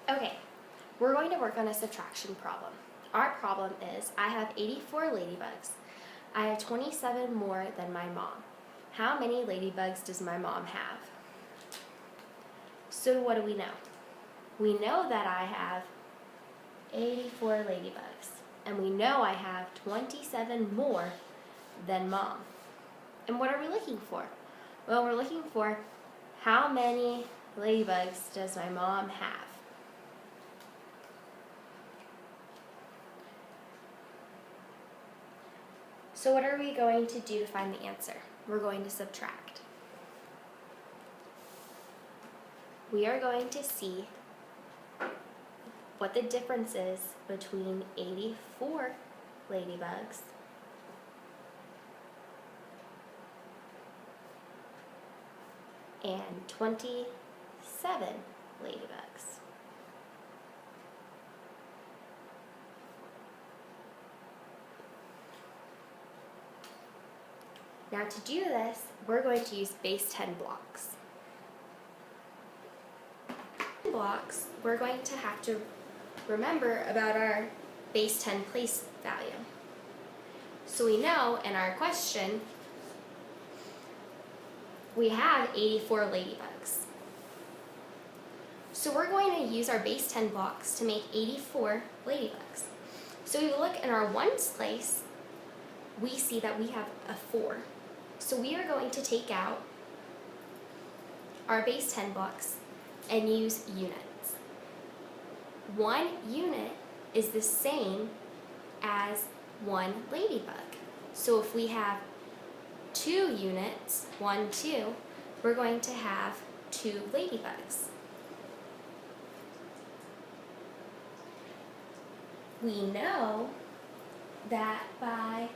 Okay, we're going to work on a subtraction problem. Our problem is I have 84 ladybugs. I have 27 more than my mom. How many ladybugs does my mom have? So what do we know? We know that I have 84 ladybugs, and we know I have 27 more than mom. And what are we looking for? Well, we're looking for how many ladybugs does my mom have? So what are we going to do to find the answer? We're going to subtract. We are going to see what the difference is between 84 ladybugs and 27 ladybugs. Now to do this, we're going to use base 10 blocks. Blocks, we're going to have to remember about our base 10 place value. So we know in our question, we have 84 ladybugs. So we're going to use our base 10 blocks to make 84 ladybugs. So we look in our ones place, we see that we have a 4. So we are going to take out our base 10 blocks and use units. 1 unit is the same as 1 ladybug. So if we have 2 units, 1, 2, we're going to have 2 ladybugs. We know that by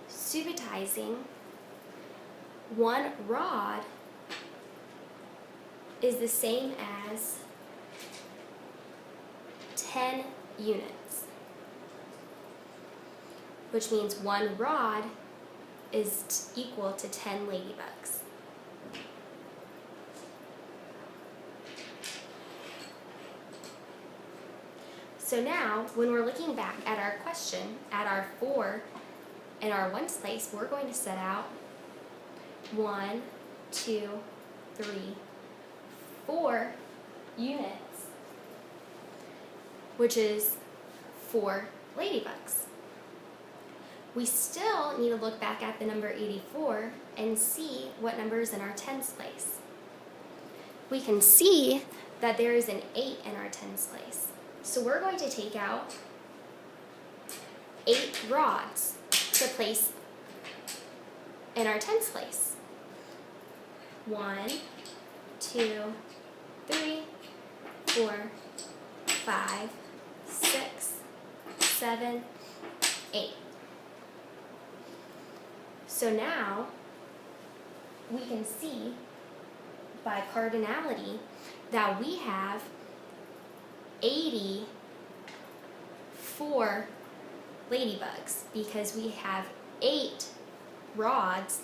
subitizing 1 rod is the same as 10 units, which means 1 rod is equal to 10 ladybugs. So now, when we're looking back at our question, at our 4 in our ones place, we're going to set out 1, 2, 3, 4 units, which is 4 ladybugs. We still need to look back at the number 84 and see what number is in our tens place. We can see that there is an 8 in our tens place. So we're going to take out 8 rods to place in our tens place. 1, 2, 3, 4, 5, 6, 7, 8. So now we can see by cardinality that we have 84 ladybugs because we have 8 rods,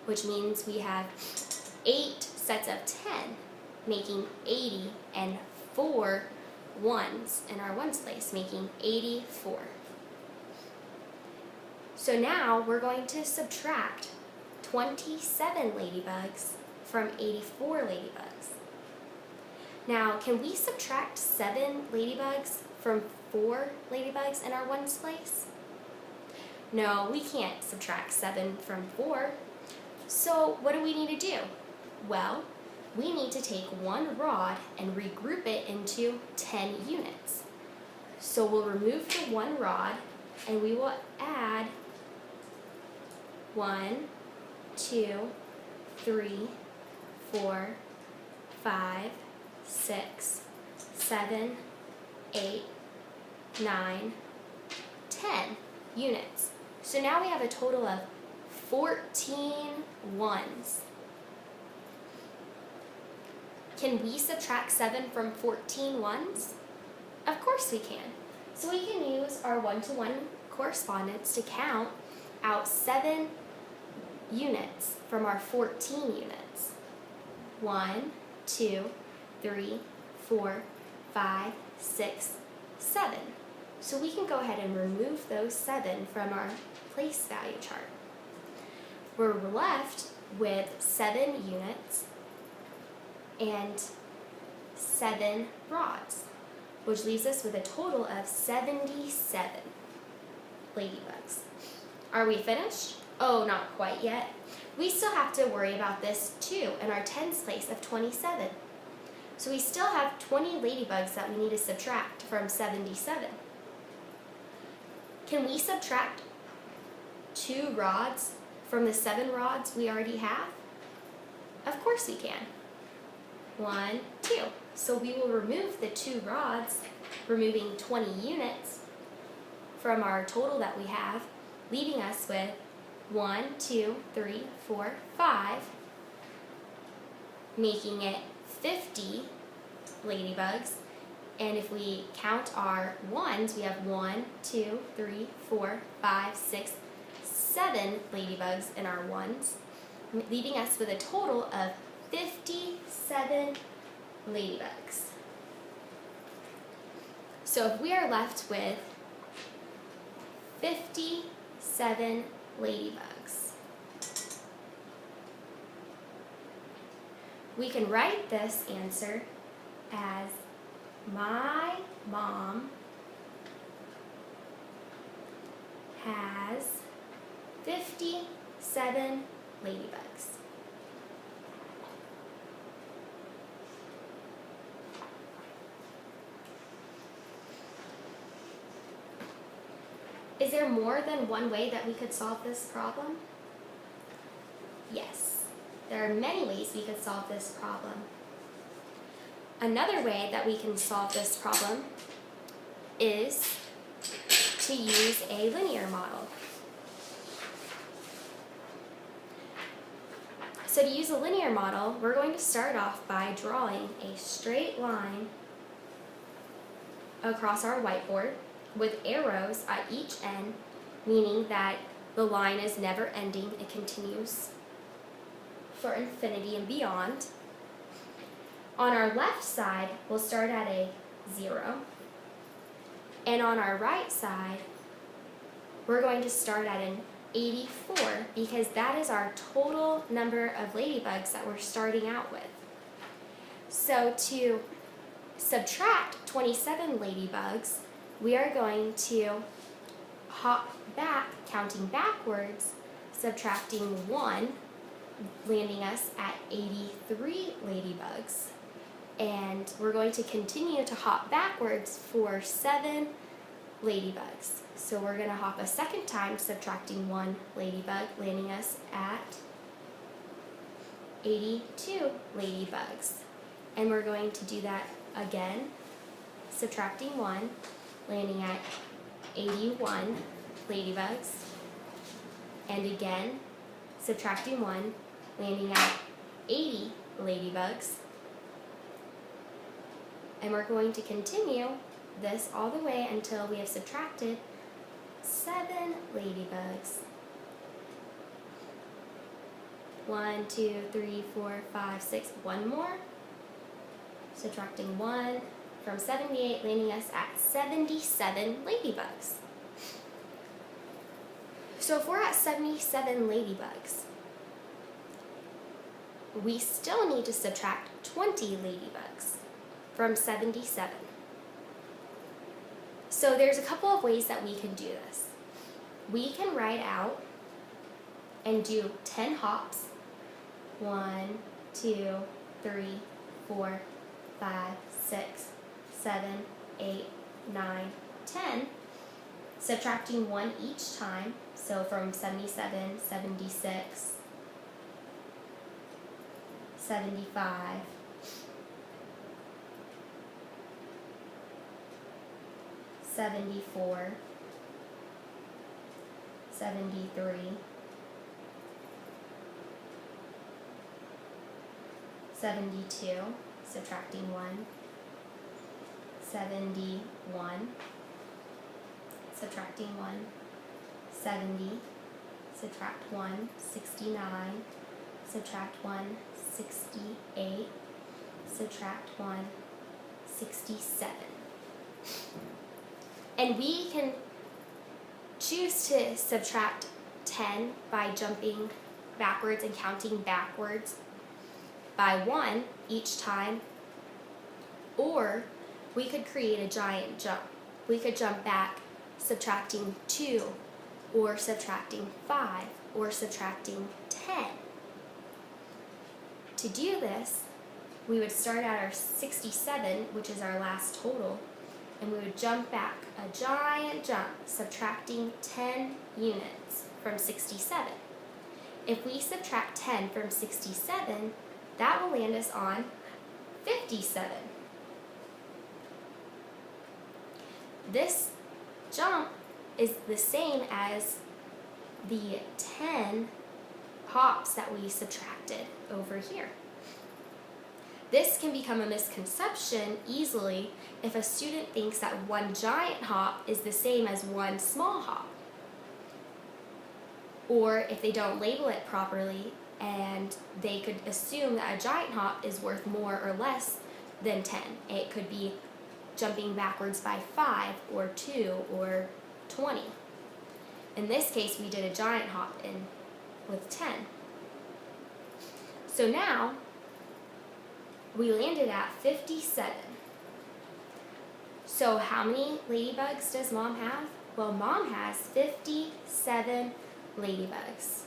which means we have 8 sets of 10, making 80, and 4 ones in our ones place, making 84. So now we're going to subtract 27 ladybugs from 84 ladybugs. Now, can we subtract 7 ladybugs from 4 ladybugs in our ones place? No, we can't subtract 7 from 4. So what do we need to do? Well, we need to take 1 rod and regroup it into 10 units. So we'll remove the 1 rod and we will add 1, 2, 3, 4, 5, 6, 7, 8, 9, 10 units. So now we have a total of 14 ones. Can we subtract 7 from 14 ones? Of course we can. So we can use our one-to-one correspondence to count out 7 units from our 14 units. 1, 2, 3, 4, 5, 6, 7. So we can go ahead and remove those 7 from our place value chart. We're left with 7 units and 7 rods, which leaves us with a total of 77 ladybugs. Are we finished? Oh, not quite yet. We still have to worry about this too in our tens place of 27. So we still have 20 ladybugs that we need to subtract from 77. Can we subtract 2 rods from the 7 rods we already have? Of course we can. 1, 2. So we will remove the 2 rods, removing 20 units from our total that we have, leaving us with 1, 2, 3, 4, 5, making it 50 ladybugs. And if we count our ones, we have 1, 2, 3, 4, 5, 6, 7 ladybugs in our ones, leaving us with a total of 57 ladybugs. So if we are left with 57 ladybugs, we can write this answer as my mom has 57 ladybugs. Is there more than one way that we could solve this problem? Yes, there are many ways we could solve this problem. Another way that we can solve this problem is to use a linear model. So to use a linear model, we're going to start off by drawing a straight line across our whiteboard with arrows at each end, meaning that the line is never ending, it continues for infinity and beyond. On our left side, we'll start at a 0, and on our right side, we're going to start at an 84 because that is our total number of ladybugs that we're starting out with. So to subtract 27 ladybugs, we are going to hop back, counting backwards, subtracting 1, landing us at 83 ladybugs. And we're going to continue to hop backwards for 7 ladybugs. So we're going to hop a second time, subtracting 1 ladybug, landing us at 82 ladybugs. And we're going to do that again, subtracting 1, landing at 81 ladybugs. And again, subtracting 1, landing at 80 ladybugs. And we're going to continue this all the way until we have subtracted 7 ladybugs. 1, 2, 3, 4, 5, 6, 1 more. Subtracting 1 from 78, landing us at 77 ladybugs. So if we're at 77 ladybugs, we still need to subtract 20 ladybugs from 77. So there's a couple of ways that we can do this. We can write out and do 10 hops. 1, 2, 3, 4, 5, 6, 7, 8, 9, 10, subtracting 1 each time. So from 77, 76, 75, 74, 73, 72, subtracting 1, 71, subtracting 1, 70, subtract 1, 69, subtract 1, 68, subtract 1, 67. And we can choose to subtract 10 by jumping backwards and counting backwards by 1 each time, or we could create a giant jump. We could jump back subtracting 2, or subtracting 5, or subtracting 10. To do this, we would start at our 67, which is our last total, and we would jump back a giant jump, subtracting 10 units from 67. If we subtract 10 from 67, that will land us on 57. This jump is the same as the 10 hops that we subtracted over here. This can become a misconception easily if a student thinks that one giant hop is the same as one small hop, or if they don't label it properly and they could assume that a giant hop is worth more or less than 10. It could be jumping backwards by 5 or 2 or 20. In this case, we did a giant hop in with 10. So now, we landed at 57. So how many ladybugs does Mom have? Well, Mom has 57 ladybugs.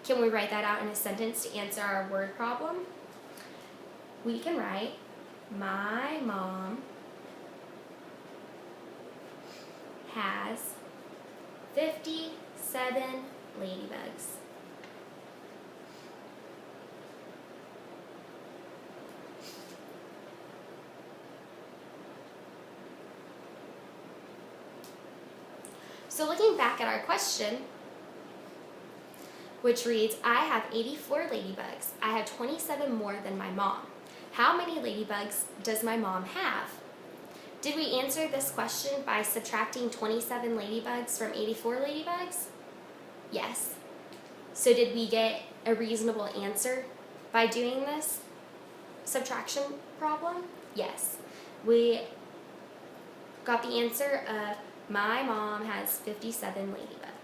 Can we write that out in a sentence to answer our word problem? We can write, my mom has 57 ladybugs. So looking back at our question, which reads, I have 84 ladybugs. I have 27 more than my mom. How many ladybugs does my mom have? Did we answer this question by subtracting 27 ladybugs from 84 ladybugs? Yes. So did we get a reasonable answer by doing this subtraction problem? Yes. We got the answer of my mom has 57 ladybugs.